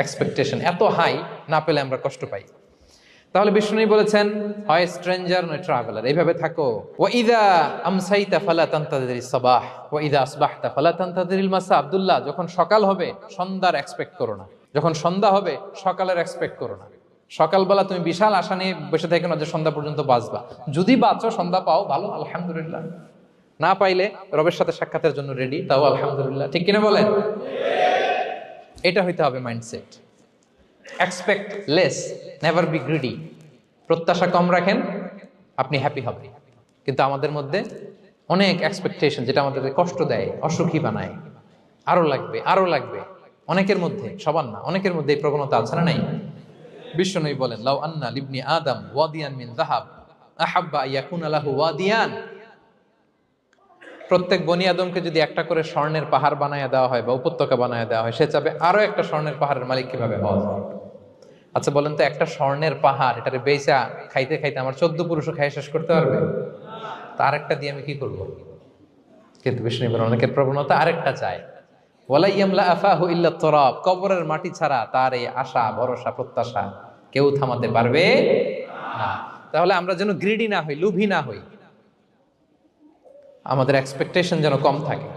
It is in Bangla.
এক্সপেকটেশন এত হাই, না পেলে আমরা কষ্ট পাই। তাহলে বিষ্ণু বলেছেন, হয় স্ট্রেঞ্জার নয় ট্রাভেলার, এইভাবে থাকো। ওয়া ইযা আমসাইতা ফালা তানতাযিরিস সাবাহ ওয়া ইযা আসবাহতা ফালা তানতাযিরিল মাসা। আব্দুল্লাহ, যখন সকাল হবে সন্ধ্যার এক্সপেক্ট করো না, যখন সন্ধ্যা হবে সকালের এক্সপেক্ট করো না। সকালবেলা তুমি বিশাল আশা নিয়ে বসে থেকো না যে সন্ধ্যা পর্যন্ত বাঁচবা। যদি বাঁচো, সন্ধ্যা পাও, ভালো, আলহামদুলিল্লাহ। না পাইলে রবের সাথে সাক্ষাতের জন্য রেডি, তাও আলহামদুলিল্লাহ। ঠিক কিনা বলেন? এটা হইতে হবে mindset. Expect less, never be greedy. প্রত্যাশা কম রাখেন, আপনি হ্যাপি হবেন। কিন্তু আমাদের মধ্যে অনেক এক্সপেকটেশন, যেটা আমাদেরকে কষ্ট দেয়, অসুখী বানায়। আরো লাগবে, আরো লাগবে। অনেকের মধ্যে, সবার না, অনেকের মধ্যে এই প্রবণতা আছে না নাই? বিশ্বনবী বলেন, লাউ আন্না লিবনি আদম ওয়াদিয়ান মিন যাহাব আহাব্বা আইয়াকুনা লাহু ওয়াদিয়ান। প্রত্যেক বনি আদমকে যদি একটা করে স্বর্ণের পাহাড় বানায় দেওয়া হয় বা উপত্যকা বানায় দেওয়া হয়, সে চাবে আরো একটা স্বর্ণের পাহাড়ের মালিক কিভাবে হওয়া যায়। আচ্ছা বলেন তো, একটা স্বর্ণের পাহাড়, এটারে বেচা খাইতে খাইতে আমার 14 পুরুষও খাই শেষ করতে পারবে? তার একটা দিয়ে আমি কি করব? কিন্তু বিষ্ণু বলেন, অনেকের প্রবণতা আরেকটা চায়। ওয়ালা ইয়ামলা আফাহু ইল্লা তুরাব। কবরের মাটি ছাড়া তার এই আশা, ভরসা, প্রত্যাশা কেউ থামাতে পারবে না। তাহলে আমরা যেন গ্রিডি না হই, লোভী না হই, আমাদের এক্সপেকটেশন যেন কম থাকে।